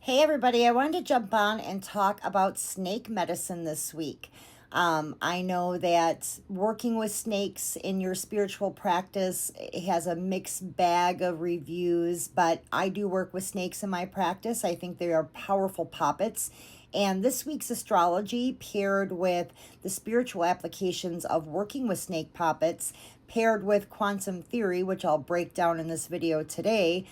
Hey, everybody, I wanted to jump on and talk about snake medicine this week. I know that working with snakes in your spiritual practice it has a mixed bag of reviews, but I do work with snakes in my practice. I think they are powerful puppets. And this week's astrology, paired with the spiritual applications of working with snake puppets, paired with quantum theory, which I'll break down in this video today,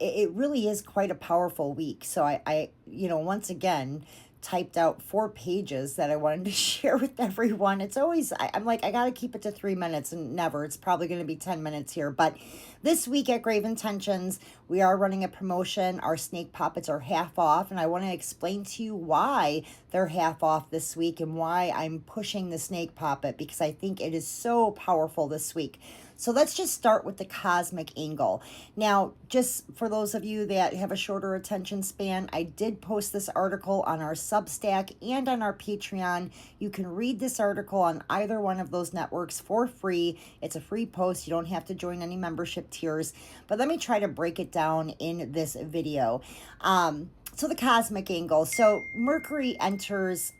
it really is quite a powerful week. So once again, typed out 4 pages that I wanted to share with everyone. It's always, I'm like, I got to keep it to 3 minutes and never. It's probably going to be 10 minutes here. But this week at Grave Intentions, we are running a promotion. Our snake puppets are half off. And I want to explain to you why they're half off this week and why I'm pushing the snake puppet, because I think it is so powerful this week. So let's just start with the cosmic angle. Now, just for those of you that have a shorter attention span, I did post this article on our Substack and on our Patreon. You can read this article on either one of those networks for free. It's a free post. You don't have to join any membership tiers. But let me try to break it down in this video. So the cosmic angle. So Mercury enters.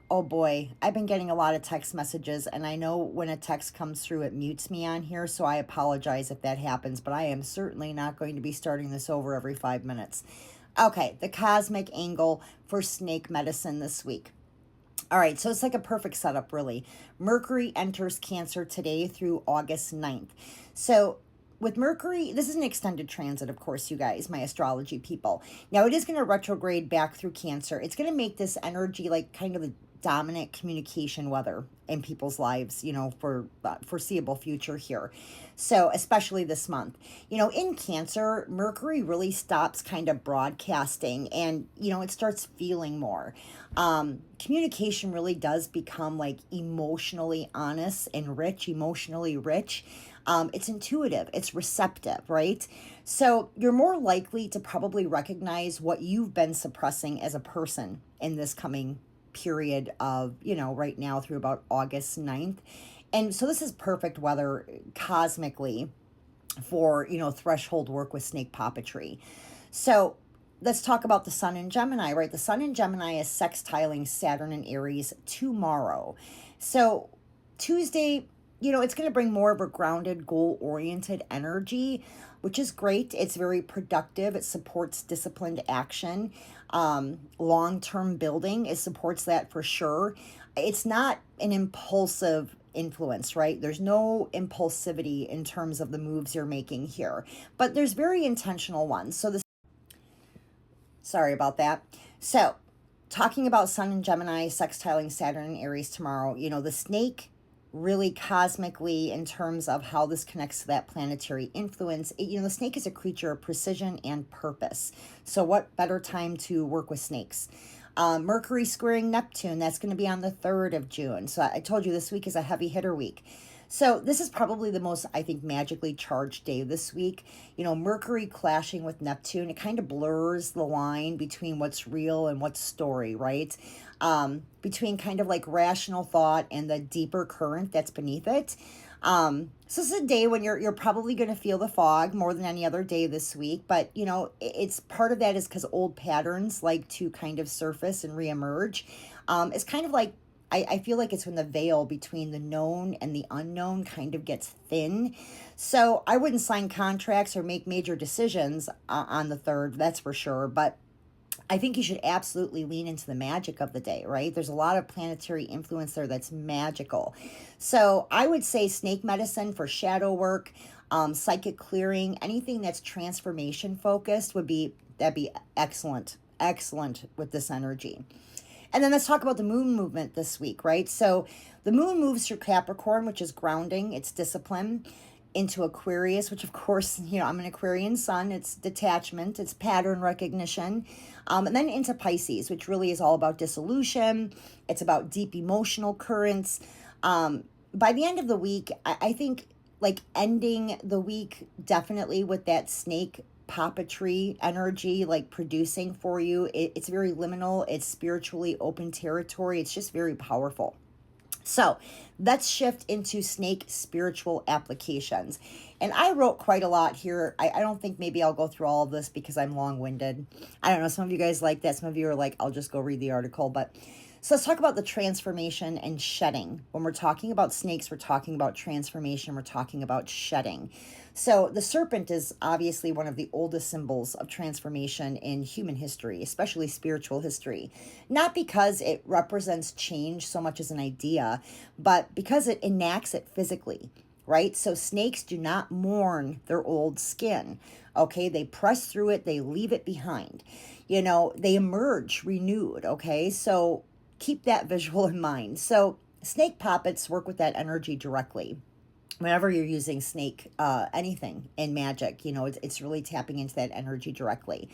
Oh boy, I've been getting a lot of text messages, and I know when a text comes through, it mutes me on here, so I apologize if that happens, but I am certainly not going to be starting this over every 5 minutes. Okay, the cosmic angle for snake medicine this week. All right, so it's like a perfect setup, really. Mercury enters Cancer today through August 9th. So with Mercury, this is an extended transit, of course, you guys, my astrology people. Now, it is going to retrograde back through Cancer. It's going to make this energy like kind of the dominant communication weather in people's lives, for foreseeable future here. So, especially this month. In Cancer, Mercury really stops kind of broadcasting and, it starts feeling more. Communication really does become like emotionally honest and rich, emotionally rich. It's intuitive, it's receptive, right? So you're more likely to probably recognize what you've been suppressing as a person in this coming period of, right now through about August 9th. And so this is perfect weather cosmically for, threshold work with snake puppetry. So let's talk about the sun in Gemini, right? The sun in Gemini is sextiling Saturn and Aries tomorrow. So Tuesday, it's going to bring more of a grounded, goal-oriented energy, which is great. It's very productive. It supports disciplined action. Long-term building, it supports that for sure. It's not an impulsive influence, right? There's no impulsivity in terms of the moves you're making here, but there's very intentional ones. Sorry about that. So, talking about Sun and Gemini sextiling Saturn and Aries tomorrow, the snake really cosmically in terms of how this connects to that planetary influence. The snake is a creature of precision and purpose. So what better time to work with snakes? Mercury squaring Neptune, that's going to be on the 3rd of June. So I told you this week is a heavy hitter week. So this is probably the most, I think, magically charged day this week. Mercury clashing with Neptune, it kind of blurs the line between what's real and what's story, right? Between kind of like rational thought and the deeper current that's beneath it. So this is a day when you're probably going to feel the fog more than any other day this week. But, it's part of that is because old patterns like to kind of surface and reemerge. It's kind of like, I feel like it's when the veil between the known and the unknown kind of gets thin. So I wouldn't sign contracts or make major decisions on the 3rd, that's for sure. But I think you should absolutely lean into the magic of the day, right? There's a lot of planetary influence there that's magical. So I would say snake medicine for shadow work, psychic clearing, anything that's transformation focused that'd be excellent with this energy. And then let's talk about the moon movement this week, right? So the moon moves through Capricorn, which is grounding, it's discipline, into Aquarius, which of course, I'm an Aquarian sun. It's detachment, it's pattern recognition. And then into Pisces, which really is all about dissolution. It's about deep emotional currents. By the end of the week, I think like ending the week definitely with that snake puppetry energy like producing for you. It's very liminal. It's spiritually open territory. It's just very powerful. So let's shift into snake spiritual applications. And I wrote quite a lot here. I don't think maybe I'll go through all of this because I'm long-winded. I don't know. Some of you guys like that. Some of you are like, I'll just go read the article. But so let's talk about the transformation and shedding. When we're talking about snakes, we're talking about transformation. We're talking about shedding. So the serpent is obviously one of the oldest symbols of transformation in human history, especially spiritual history. Not because it represents change so much as an idea, but because it enacts it physically, right? So snakes do not mourn their old skin. Okay, they press through it, they leave it behind. They emerge renewed. Okay, so keep that visual in mind. So snake puppets work with that energy directly. Whenever you're using snake, anything in magic, it's really tapping into that energy directly.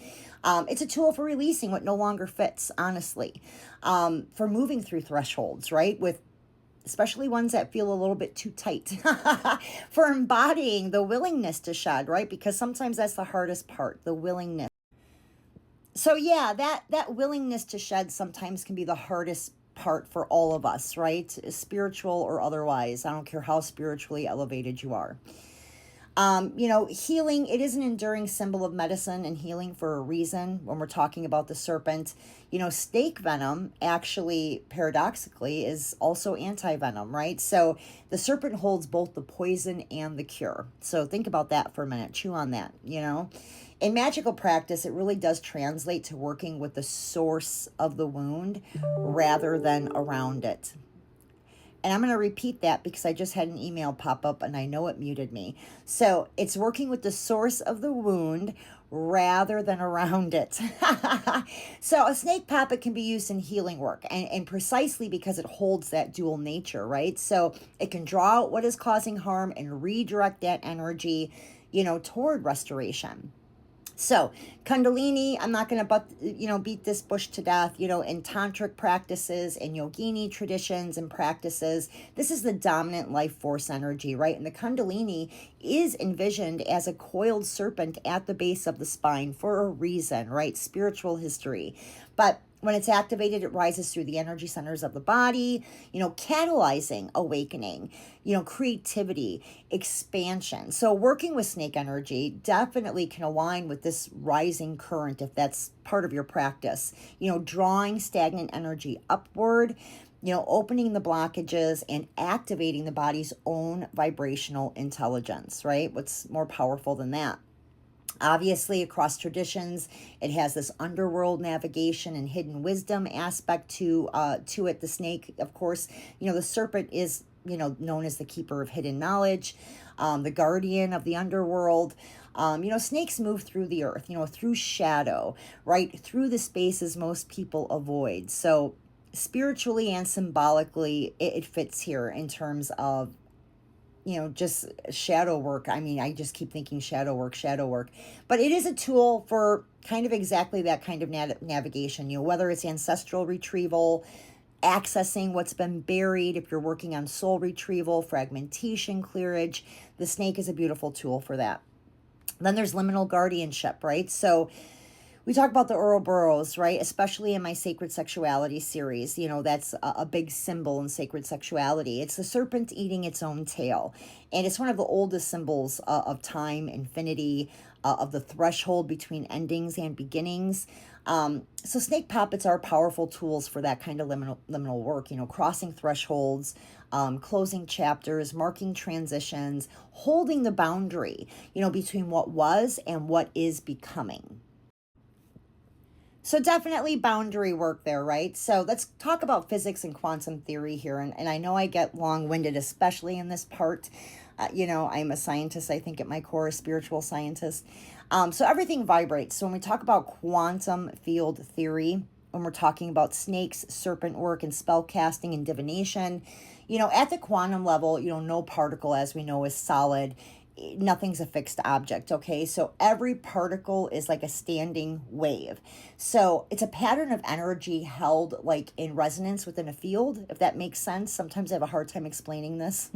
It's a tool for releasing what no longer fits, honestly, for moving through thresholds, right? With especially ones that feel a little bit too tight, for embodying the willingness to shed, right? Because sometimes that's the hardest part, the willingness. So yeah, that willingness to shed sometimes can be the hardest part for all of us, right? Spiritual or otherwise. I don't care how spiritually elevated you are. Healing, it is an enduring symbol of medicine and healing for a reason when we're talking about the serpent. Snake venom actually, paradoxically, is also anti-venom, right? So the serpent holds both the poison and the cure. So think about that for a minute. Chew on that, In magical practice, it really does translate to working with the source of the wound rather than around it. And I'm going to repeat that because I just had an email pop up and I know it muted me. So it's working with the source of the wound rather than around it. So a snake puppet can be used in healing work and precisely because it holds that dual nature, right? So it can draw out what is causing harm and redirect that energy, toward restoration. So Kundalini, I'm not going to beat this bush to death, in tantric practices and yogini traditions and practices. This is the dominant life force energy, right? And the Kundalini is envisioned as a coiled serpent at the base of the spine for a reason, right? Spiritual history. But when it's activated, it rises through the energy centers of the body, catalyzing awakening, creativity, expansion. So working with snake energy definitely can align with this rising current if that's part of your practice, drawing stagnant energy upward, opening the blockages and activating the body's own vibrational intelligence, right? What's more powerful than that? Obviously, across traditions, it has this underworld navigation and hidden wisdom aspect to it. The snake, of course, the serpent is, known as the keeper of hidden knowledge, the guardian of the underworld. Snakes move through the earth, through shadow, right? Through the spaces most people avoid. So spiritually and symbolically, it fits here in terms of just shadow work. I mean, I just keep thinking shadow work. But it is a tool for kind of exactly that kind of navigation, whether it's ancestral retrieval, accessing what's been buried, if you're working on soul retrieval, fragmentation, clearage, the snake is a beautiful tool for that. Then there's liminal guardianship, right? So we talk about the Ouroboros, right? Especially in my Sacred Sexuality series. That's a big symbol in sacred sexuality. It's the serpent eating its own tail. And it's one of the oldest symbols of time, infinity, of the threshold between endings and beginnings. So snake puppets are powerful tools for that kind of liminal work, crossing thresholds, closing chapters, marking transitions, holding the boundary, between what was and what is becoming. So definitely boundary work there, right? So let's talk about physics and quantum theory here. And I know I get long-winded, especially in this part. I'm a scientist, I think, at my core, a spiritual scientist. So everything vibrates. So when we talk about quantum field theory, when we're talking about snakes, serpent work, and spell casting and divination, at the quantum level, no particle, as we know, is solid. Nothing's a fixed object, okay? So every particle is like a standing wave. So it's a pattern of energy held like in resonance within a field, if that makes sense. Sometimes I have a hard time explaining this.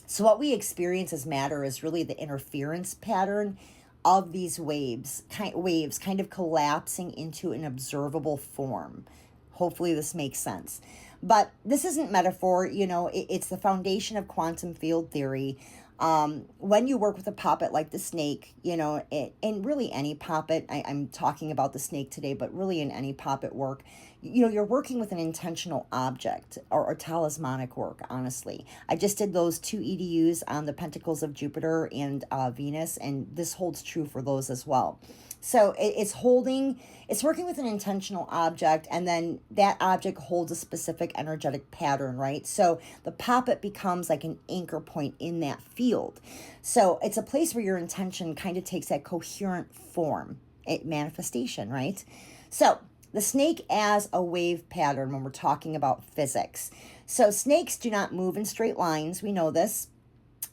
So what we experience as matter is really the interference pattern of these waves kind of collapsing into an observable form. Hopefully this makes sense. But this isn't metaphor, it's the foundation of quantum field theory. When you work with a poppet like the snake, and really any poppet, I'm talking about the snake today, but really in any poppet work, you're working with an intentional object or talismanic work, honestly. I just did those 2 EDUs on the Pentacles of Jupiter and Venus, and this holds true for those as well. So it's working with an intentional object, and then that object holds a specific energetic pattern, right? So the poppet becomes like an anchor point in that field. So it's a place where your intention kind of takes that coherent form, manifestation, right? So the snake as a wave pattern when we're talking about physics. So snakes do not move in straight lines. We know this.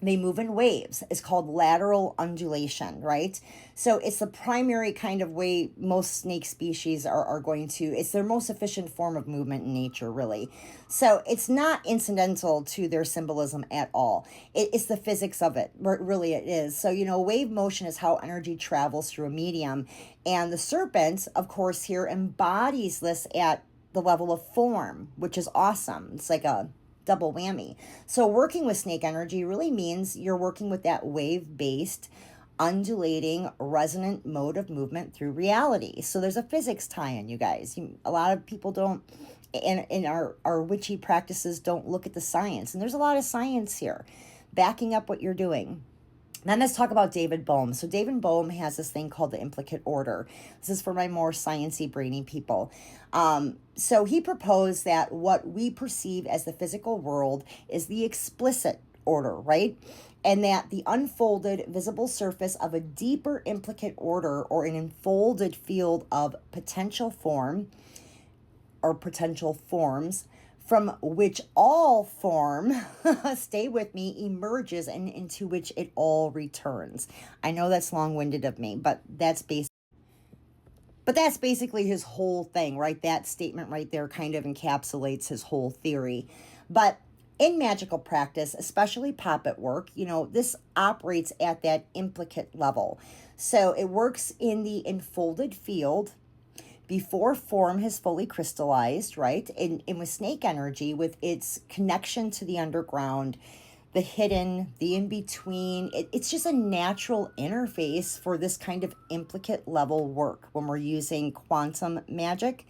They move in waves. It's called lateral undulation, right? So it's the primary kind of way most snake species are going to, it's their most efficient form of movement in nature, really. So it's not incidental to their symbolism at all. It's the physics of it, really it is. So, wave motion is how energy travels through a medium. And the serpent, of course, here embodies this at the level of form, which is awesome. It's like a double whammy. So working with snake energy really means you're working with that wave-based, undulating, resonant mode of movement through reality. So there's a physics tie-in, you guys. A lot of people don't, in our witchy practices, don't look at the science. And there's a lot of science here backing up what you're doing. Then let's talk about David Bohm. So David Bohm has this thing called the implicate order. This is for my more sciencey, brainy people. So he proposed that what we perceive as the physical world is the explicit order, right? And that the unfolded visible surface of a deeper implicate order, or an enfolded field of potential form or potential forms, from which all form, stay with me, emerges, and into which it all returns. I know that's long-winded of me, but that's basically his whole thing, right? That statement right there kind of encapsulates his whole theory. But in magical practice, especially poppet work, this operates at that implicate level. So it works in the enfolded field before form has fully crystallized, right? And with snake energy, with its connection to the underground, the hidden, the in-between, it's just a natural interface for this kind of implicate level work when we're using quantum magic.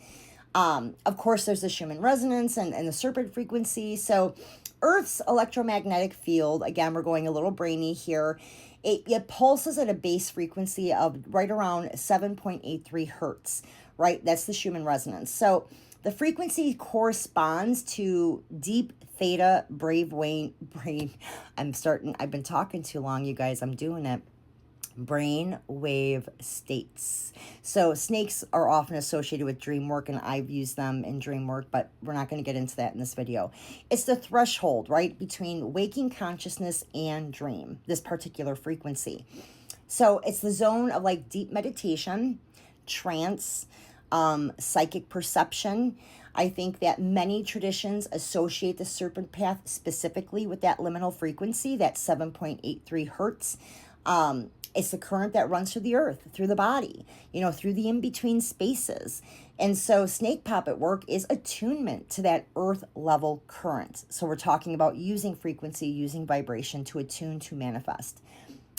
Of course, there's the Schumann resonance and the serpent frequency. So Earth's electromagnetic field, again, we're going a little brainy here, it pulses at a base frequency of right around 7.83 hertz, right? That's the Schumann resonance. So the frequency corresponds to deep theta brain. I've been talking too long, you guys. I'm doing it. Brain wave states. So snakes are often associated with dream work, and I've used them in dream work, but we're not going to get into that in this video. It's the threshold, right, between waking consciousness and dream, this particular frequency. So it's the zone of like deep meditation, trance, psychic perception. I think that many traditions associate the serpent path specifically with that liminal frequency, that 7.83 hertz. It's the current that runs through the earth, through the body, through the in-between spaces. And so snake poppet work is attunement to that earth level current. So we're talking about using frequency, using vibration to attune, to manifest.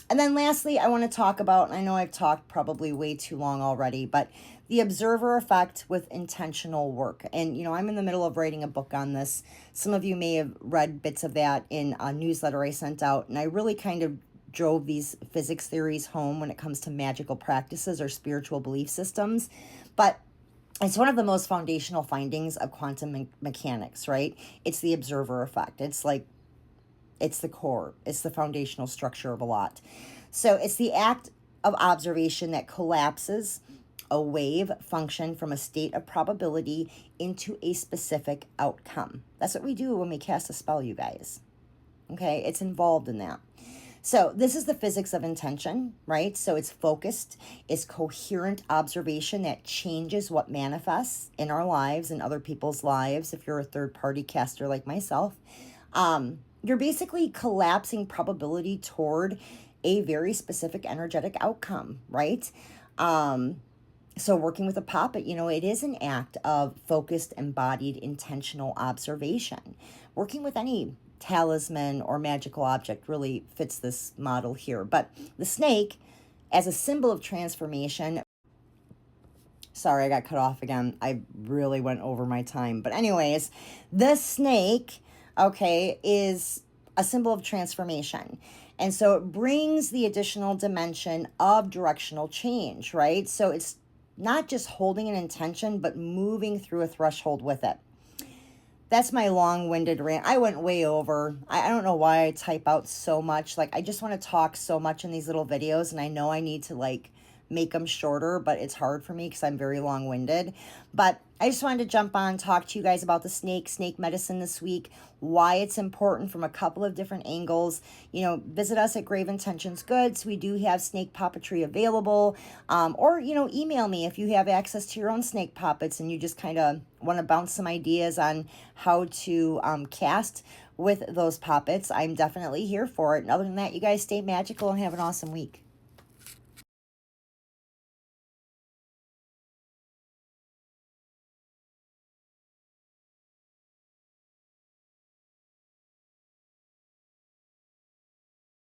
And then lastly, I want to talk about, and I know I've talked probably way too long already, but the observer effect with intentional work. And, I'm in the middle of writing a book on this. Some of you may have read bits of that in a newsletter I sent out, and I really kind of drove these physics theories home when it comes to magical practices or spiritual belief systems. But it's one of the most foundational findings of quantum mechanics, right? It's the observer effect. It's the core. It's the foundational structure of a lot. So it's the act of observation that collapses a wave function from a state of probability into a specific outcome. That's what we do when we cast a spell, you guys. Okay, it's involved in that. So this is the physics of intention, right? So it's focused, it's coherent observation that changes what manifests in our lives and other people's lives. If you're a third-party caster like myself, you're basically collapsing probability toward a very specific energetic outcome, right? So working with a puppet, it is an act of focused, embodied, intentional observation. Working with any talisman or magical object really fits this model here. But the snake, as a symbol of transformation, sorry, I got cut off again. I really went over my time. But anyways, the snake, okay, is a symbol of transformation. And so it brings the additional dimension of directional change, right? So it's not just holding an intention, but moving through a threshold with it. That's my long-winded rant. I went way over. I don't know why I type out so much. Like, I just want to talk so much in these little videos, and I know I need to, like, make them shorter, but it's hard for me because I'm very long-winded. But I just wanted to jump on, talk to you guys about the snake medicine this week, why it's important from a couple of different angles. Visit us at Grave Intentions Goods. We do have snake puppetry available. Or, email me if you have access to your own snake puppets and you just kind of want to bounce some ideas on how to cast with those puppets. I'm definitely here for it. And other than that, you guys stay magical and have an awesome week.